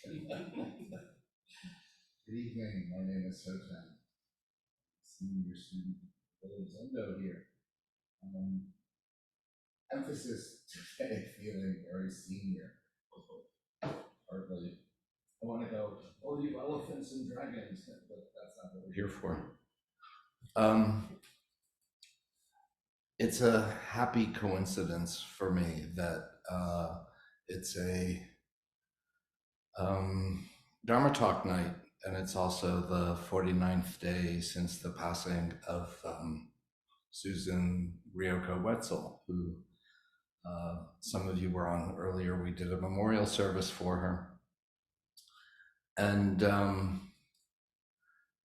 Good evening. My name is Soten, senior student at Village Zendo here. Emphasis today, feeling very senior. Hardly. I want to go, oh, you elephants and dragons, but that's not what we're here for. It's a happy coincidence for me that it's a Dharma talk night, and it's also the 49th day since the passing of Susan Ryoko Wetzel, who some of you were on earlier. We did a memorial service for her. And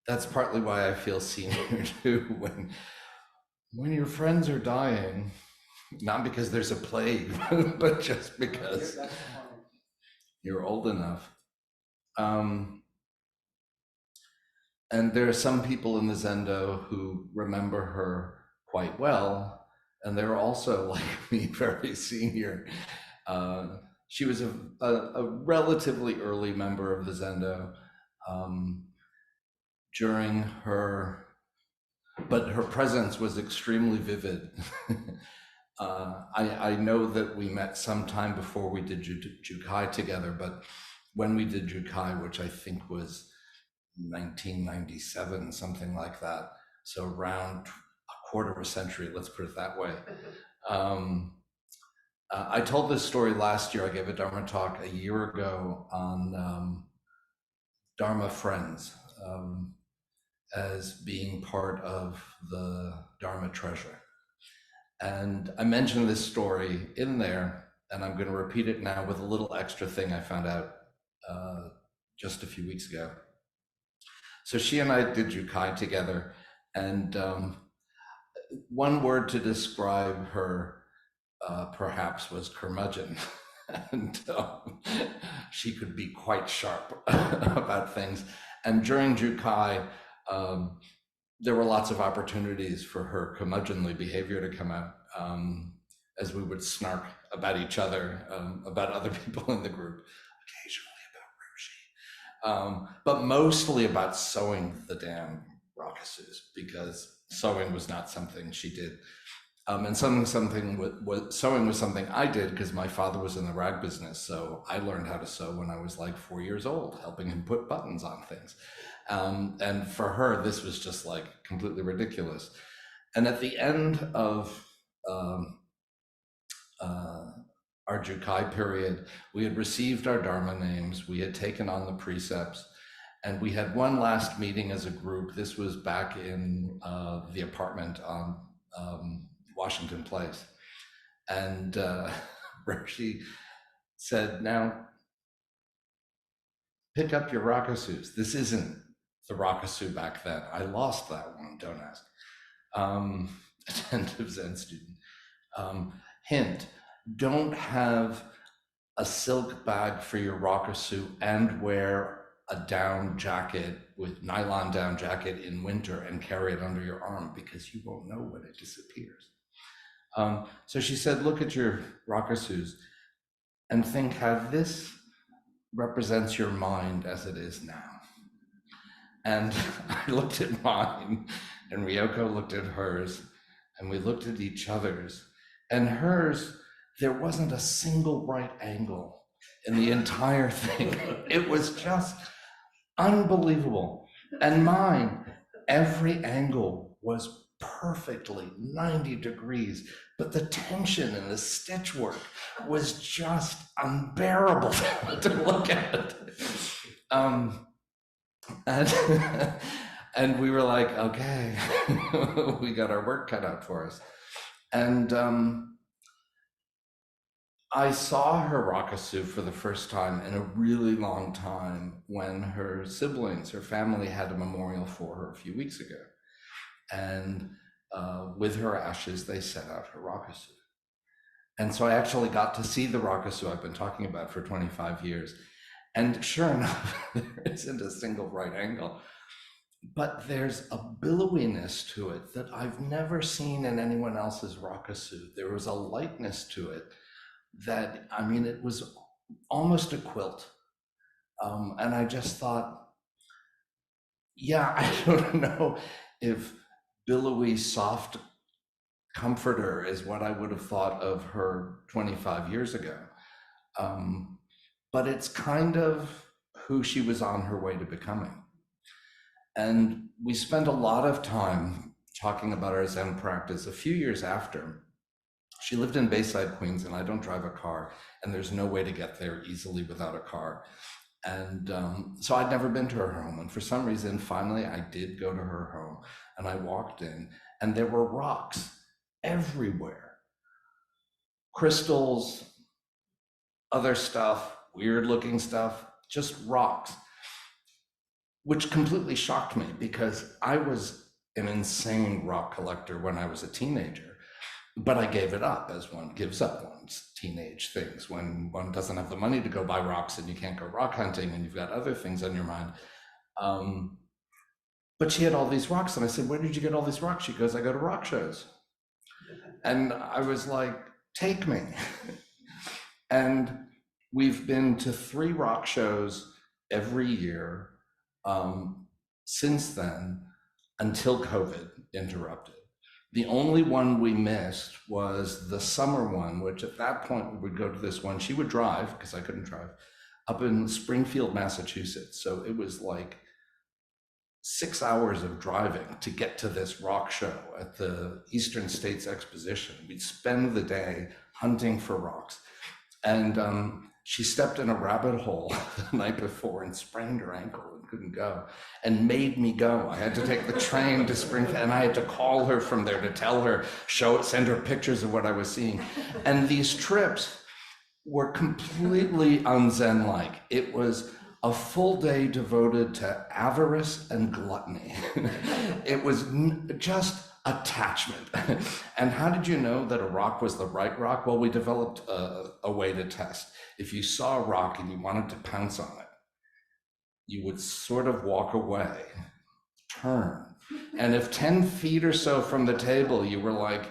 that's partly why I feel senior too, when your friends are dying, not because there's a plague, but just because you're old enough. And there are some people in the Zendo who remember her quite well, and they're also, like me, very senior. She was a relatively early member of the Zendo during her, but her presence was extremely vivid. I know that we met sometime before we did Jukai together, but when we did Jukai, which I think was 1997, something like that, so around a quarter of a century, let's put it that way. I told this story last year. I gave a Dharma talk a year ago on Dharma friends as being part of the Dharma Treasure. And I mentioned this story in there, and I'm going to repeat it now with a little extra thing I found out just a few weeks ago. So she and I did Jukai together, and one word to describe her perhaps was curmudgeon. And she could be quite sharp about things. And during Jukai, there were lots of opportunities for her curmudgeonly behavior to come out, as we would snark about each other, about other people in the group, occasionally about Roshi, but mostly about sewing the damn rakusus, because sewing was not something she did. And sewing was something I did because my father was in the rag business. So I learned how to sew when I was like 4 years old, helping him put buttons on things. And for her, this was just like completely ridiculous. And at the end of our Jukai period, we had received our Dharma names, we had taken on the precepts, and we had one last meeting as a group. This was back in the apartment on Washington Place. And Roshi said, now pick up your rakusus. This isn't the rakusu back then. I lost that one, don't ask. Attentive Zen student. Hint, don't have a silk bag for your rakusu and wear a down jacket with nylon down jacket in winter and carry it under your arm, because you won't know when it disappears. So she said, look at your rakusus and think how this represents your mind as it is now. And I looked at mine, and Ryoko looked at hers, and we looked at each other's. And hers, there wasn't a single right angle in the entire thing. It was just unbelievable. And mine, every angle was perfectly 90 degrees, but the tension in the stitch work was just unbearable to look at. And we were like, okay, we got our work cut out for us. And I saw her rakusu for the first time in a really long time when her siblings, her family, had a memorial for her a few weeks ago. And with her ashes, they set out her rakusu. And so I actually got to see the rakusu I've been talking about for 25 years. And sure enough, there isn't a single right angle, but there's a billowiness to it that I've never seen in anyone else's rakusu. There was a lightness to it that, I mean, it was almost a quilt. And I just thought, yeah, I don't know if billowy, soft comforter is what I would have thought of her 25 years ago. Um, but it's kind of who she was on her way to becoming. And we spent a lot of time talking about our Zen practice. A few years after, she lived in Bayside, Queens, and I don't drive a car, and there's no way to get there easily without a car. And so I'd never been to her home. And for some reason, finally, I did go to her home, and I walked in, and there were rocks everywhere, crystals, other stuff, weird looking stuff, just rocks, which completely shocked me because I was an insane rock collector when I was a teenager. But I gave it up, as one gives up one's teenage things when one doesn't have the money to go buy rocks and you can't go rock hunting and you've got other things on your mind. Um, but she had all these rocks, and I said, "Where did you get all these rocks?" She goes, "I go to rock shows." And I was like, "Take me." And we've been to 3 rock shows every year since then, until COVID interrupted. The only one we missed was the summer one, which at that point we would go to this one. She would drive, because I couldn't drive, up in Springfield, Massachusetts. So it was like 6 hours of driving to get to this rock show at the Eastern States Exposition. We'd spend the day hunting for rocks. And she stepped in a rabbit hole the night before and sprained her ankle and couldn't go, and made me go. I had to take the train to Springfield, and I had to call her from there to tell her, send her pictures of what I was seeing. And these trips were completely un-Zen-like. It was a full day devoted to avarice and gluttony. It was just attachment. And how did you know that a rock was the right rock? Well, we developed a way to test. If you saw a rock and you wanted to pounce on it, you would sort of walk away, turn. And if 10 feet or so from the table, you were like,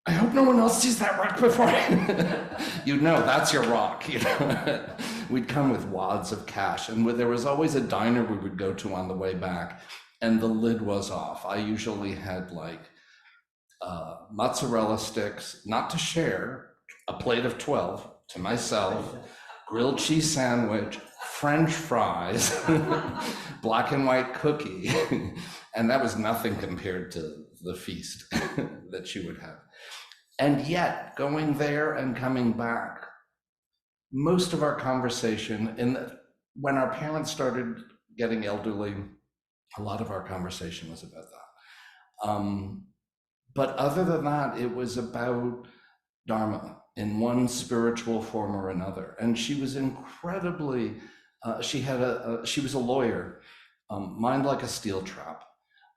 "I hope no one else sees that rock before," you'd know that's your rock. We'd come with wads of cash, and there was always a diner we would go to on the way back, and the lid was off. I usually had like mozzarella sticks, not to share, a plate of 12 to myself, grilled cheese sandwich, French fries, black and white cookie, and that was nothing compared to the feast that she would have. And yet, going there and coming back, most of our conversation, when our parents started getting elderly, a lot of our conversation was about that. But other than that, it was about Dharma in one spiritual form or another. And she was incredibly, she was a lawyer, mind like a steel trap,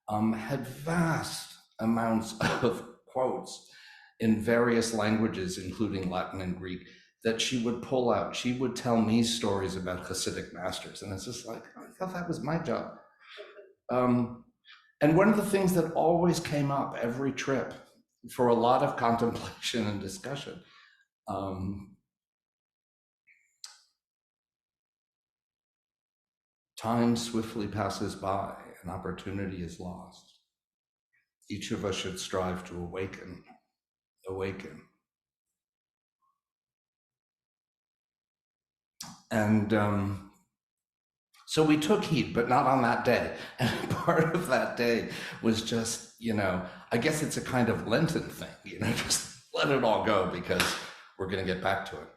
had vast amounts of quotes in various languages, including Latin and Greek, that she would pull out. She would tell me stories about Hasidic masters. And it's just like, I thought that was my job. And one of the things that always came up every trip for a lot of contemplation and discussion, time swiftly passes by and opportunity is lost. Each of us should strive to awaken. And so we took heed, but not on that day. And part of that day was just, I guess it's a kind of Lenten thing, just let it all go because we're going to get back to it.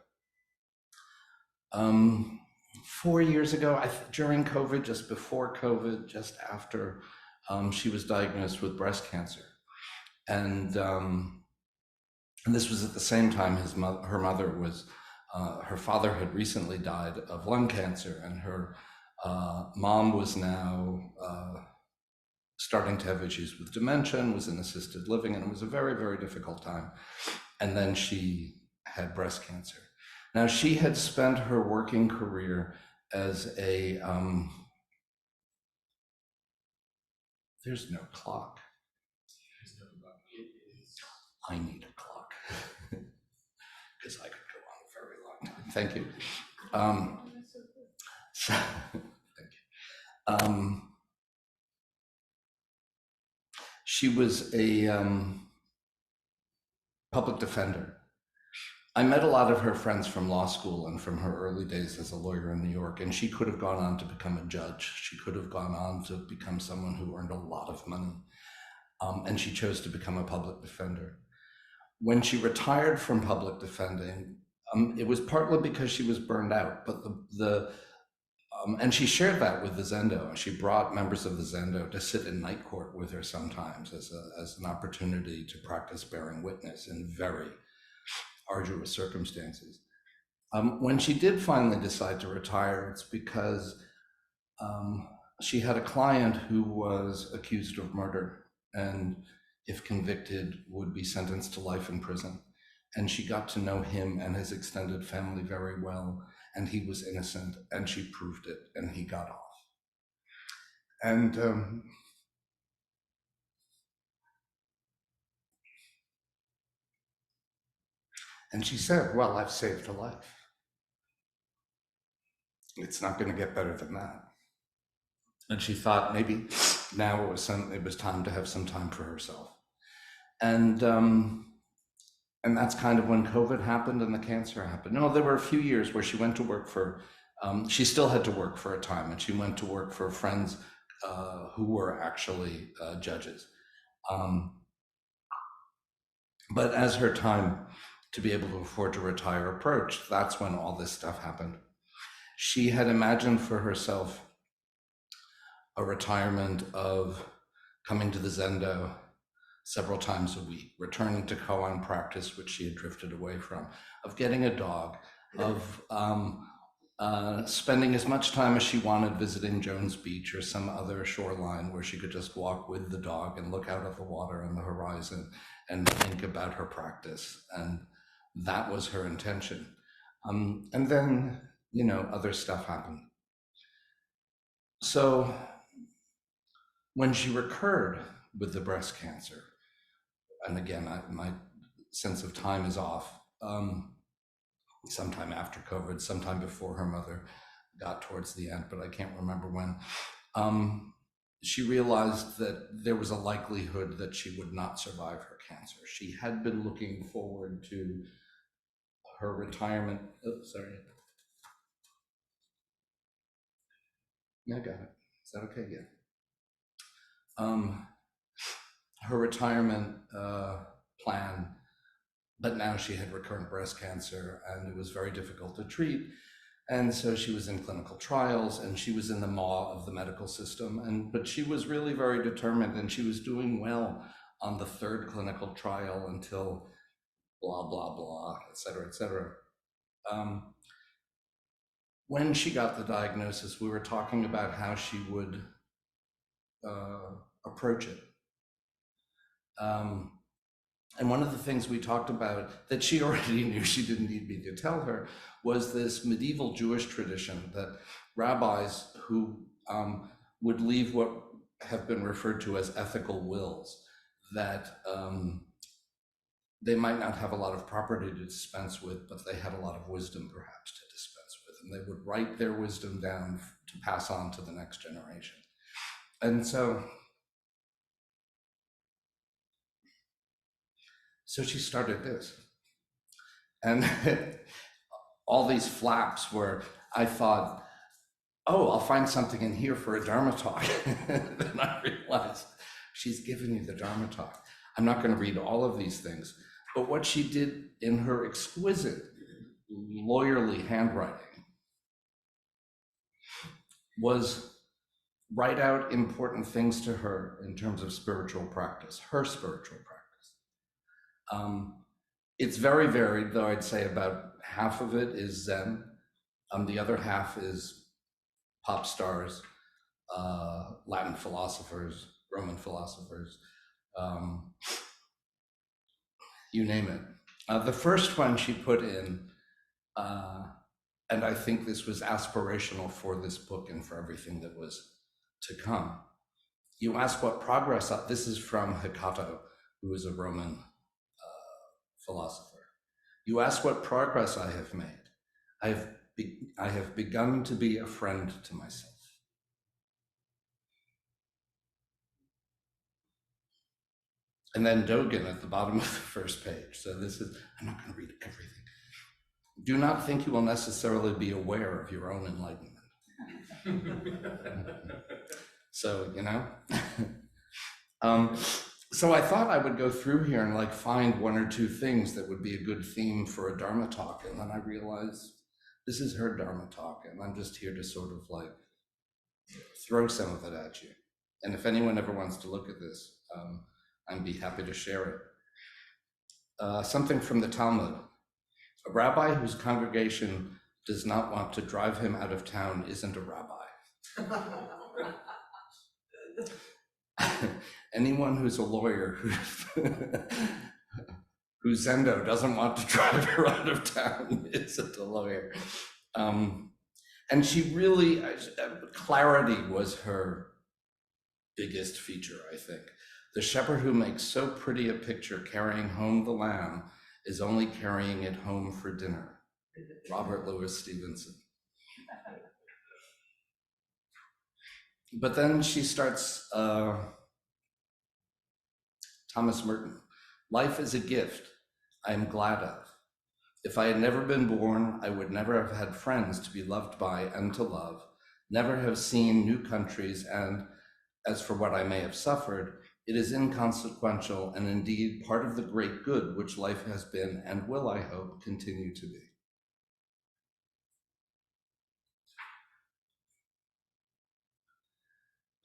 4 years ago, during COVID, just before COVID, just after, she was diagnosed with breast cancer. And this was at the same time her mother was, her father had recently died of lung cancer, and her mom was now starting to have issues with dementia and was in assisted living, and it was a very, very difficult time. And then she had breast cancer. Now, she had spent her working career as a, there's no clock. I need a clock, because I could go on a very long time. Thank you. So, um, she was a public defender. I met a lot of her friends from law school and from her early days as a lawyer in New York, and she could have gone on to become a judge. She could have gone on to become someone who earned a lot of money, and she chose to become a public defender. When she retired from public defending, it was partly because she was burned out, but and she shared that with the Zendo. She brought members of the Zendo to sit in night court with her sometimes as an opportunity to practice bearing witness in very arduous circumstances. When she did finally decide to retire, it's because um, she had a client who was accused of murder and, if convicted, would be sentenced to life in prison. And she got to know him and his extended family very well, and he was innocent, and she proved it, and he got off. And she said, "Well, I've saved a life. It's not going to get better than that." And she thought maybe now it was time to have some time for herself. And that's kind of when COVID happened and the cancer happened. No, there were a few years where she went to work for. She still had to work for a time, and she went to work for friends who were actually judges. But as her time to be able to afford to retire approached, that's when all this stuff happened. She had imagined for herself a retirement of coming to the Zendo several times a week, returning to koan practice, which she had drifted away from, of getting a dog, of spending as much time as she wanted visiting Jones Beach or some other shoreline where she could just walk with the dog and look out at the water and the horizon and think about her practice. And that was her intention. And then, other stuff happened. So when she recurred with the breast cancer, and again, my sense of time is off, sometime after COVID, sometime before her mother got towards the end, but I can't remember when, she realized that there was a likelihood that she would not survive her cancer. She had been looking forward to her retirement. Oh, sorry. Yeah, I got it. Is that okay? Yeah. Her retirement plan, but now she had recurrent breast cancer and it was very difficult to treat. And so she was in clinical trials and she was in the maw of the medical system. But she was really very determined and she was doing well on the third clinical trial until blah, blah, blah, et cetera, et cetera. When she got the diagnosis, we were talking about how she would approach it. And one of the things we talked about that she already knew, she didn't need me to tell her, was this medieval Jewish tradition that rabbis who would leave what have been referred to as ethical wills, that they might not have a lot of property to dispense with, but they had a lot of wisdom perhaps to dispense with. And they would write their wisdom down to pass on to the next generation. And so she started this. And all these flaps where I thought, oh, I'll find something in here for a Dharma talk. Then I realized she's given you the Dharma talk. I'm not going to read all of these things, but what she did in her exquisite lawyerly handwriting was write out important things to her in terms of spiritual practice, her spiritual practice. It's very varied, though I'd say about half of it is Zen. The other half is pop stars, Latin philosophers, Roman philosophers, you name it. The first one she put in, and I think this was aspirational for this book and for everything that was to come. You ask what progress, this is from Hecatto, who is a Roman philosopher. You ask what progress I have made. I've have begun to be a friend to myself. And then Dogen at the bottom of the first page. So this is, I'm not going to read everything. Do not think you will necessarily be aware of your own enlightenment. So, you know, so I thought I would go through here and like find one or two things that would be a good theme for a Dharma talk. And then I realized this is her Dharma talk, and I'm just here to sort of like throw some of it at you. And if anyone ever wants to look at this, I'd be happy to share it. Something from the Talmud. A rabbi whose congregation does not want to drive him out of town isn't a rabbi. Anyone who's a lawyer whose Zendo doesn't want to drive her out of town isn't a lawyer. And she really, clarity was her biggest feature, I think. The shepherd who makes so pretty a picture carrying home the lamb is only carrying it home for dinner. Robert Louis Stevenson. But then she starts, Thomas Merton. Life is a gift I am glad of. If I had never been born, I would never have had friends to be loved by and to love, never have seen new countries, and as for what I may have suffered, it is inconsequential and indeed part of the great good which life has been and will, I hope, continue to be.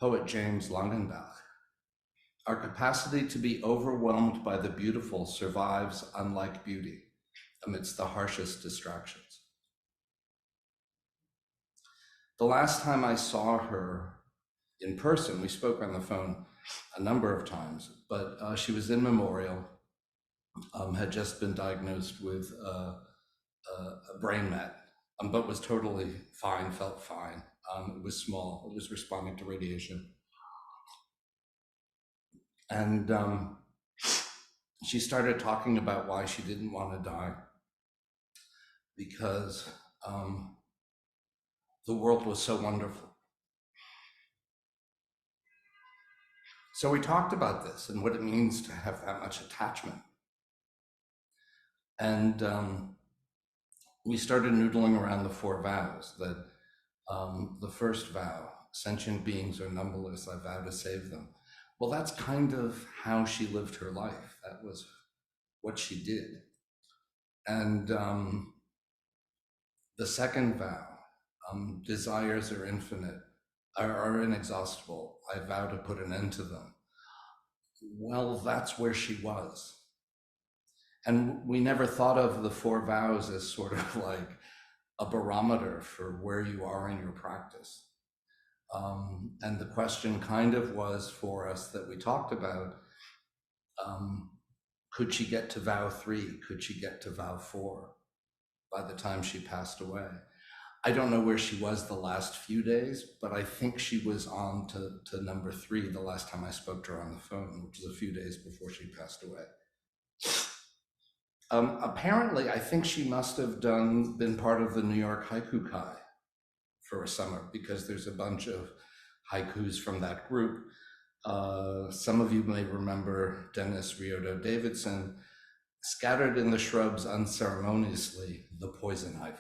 Poet James Langenbach. Our capacity to be overwhelmed by the beautiful survives unlike beauty amidst the harshest distractions. The last time I saw her in person, we spoke on the phone a number of times, but she was in Memorial, had just been diagnosed with a brain met, but was totally fine, felt fine. It was small, it was responding to radiation. And she started talking about why she didn't want to die, because the world was so wonderful. So we talked about this and what it means to have that much attachment. And we started noodling around the 4 vows. That the first vow, sentient beings are numberless, I vow to save them. Well, that's kind of how she lived her life. That was what she did. And the second vow, desires are infinite, are inexhaustible. I vow to put an end to them. Well, that's where she was. And we never thought of the 4 vows as sort of like a barometer for where you are in your practice. And the question kind of was for us that we talked about, could she get to vow 3? Could she get to vow 4 by the time she passed away? I don't know where she was the last few days, but I think she was on to number 3 the last time I spoke to her on the phone, which was a few days before she passed away. Apparently, I think she must have been part of the New York Haiku Kai for a summer, because there's a bunch of haikus from that group. Some of you may remember Dennis Rioto Davidson, scattered in the shrubs unceremoniously, the poison ivy.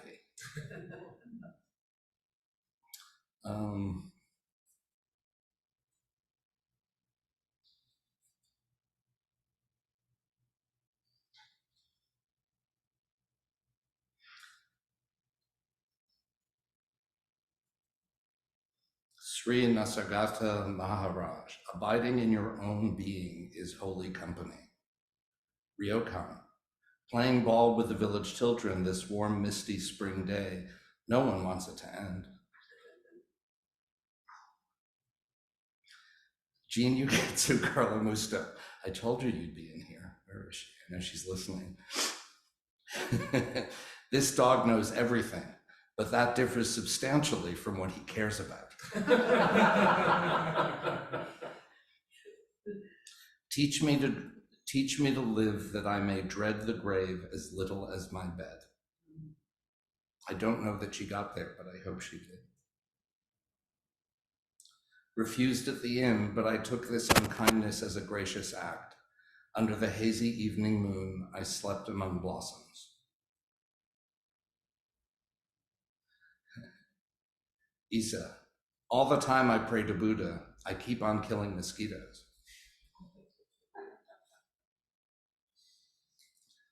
Sri Nasargata Maharaj, abiding in your own being is holy company. Ryokan, playing ball with the village children this warm, misty spring day, no one wants it to end. Jean Yugetsu Carla Musta, I told you you'd be in here. Where is she? I know she's listening. This dog knows everything, but that differs substantially from what he cares about. Teach me to live that I may dread the grave as little as my bed. I don't know that she got there, but I hope she did. Refused at the inn, but I took this unkindness as a gracious act. Under the hazy evening moon, I slept among blossoms. Isa, all the time I pray to Buddha, I keep on killing mosquitoes.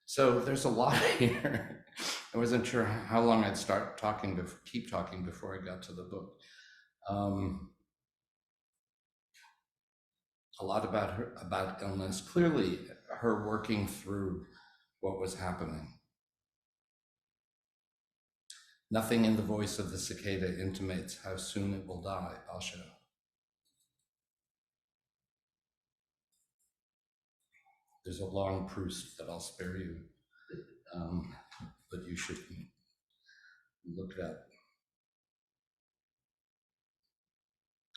So there's a lot here. I wasn't sure how long I'd keep talking before I got to the book. A lot about illness, clearly her working through what was happening. Nothing in the voice of the cicada intimates how soon it will die, Asha. There's a long Proust that I'll spare you, but you should look it up.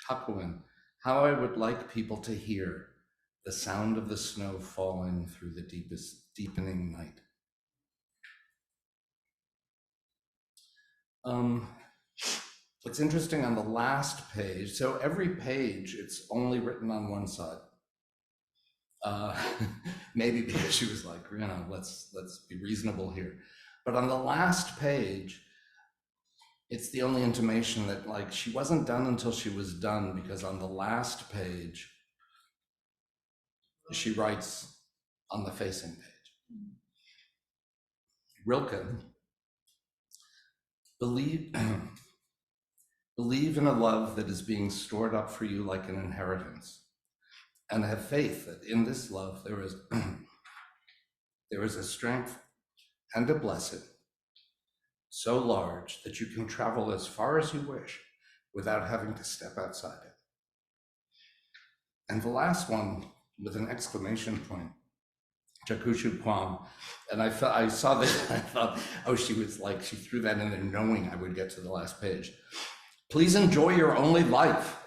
Hakuin, how I would like people to hear the sound of the snow falling through the deepening night. It's interesting on the last page. So every page, it's only written on one side. Maybe because she was like, let's be reasonable here. But on the last page, it's the only intimation that like she wasn't done until she was done, because on the last page, she writes on the facing page. Rilke, believe in a love that is being stored up for you like an inheritance, and have faith that in this love there is there is a strength and a blessing so large that you can travel as far as you wish without having to step outside it. And the last one with an exclamation point, Jakushu Kwam. And I saw this, I thought, oh, she threw that in there knowing I would get to the last page. Please enjoy your only life.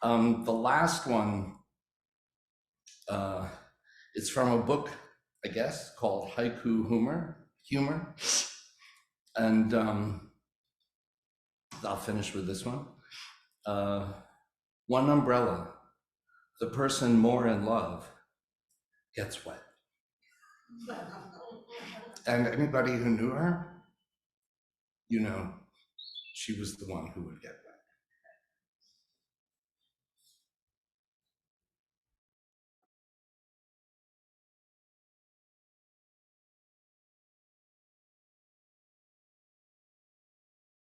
The last one, it's from a book, I guess, called Haiku Humor. And I'll finish with this one. One umbrella, the person more in love gets wet. And anybody who knew her, she was the one who would get wet.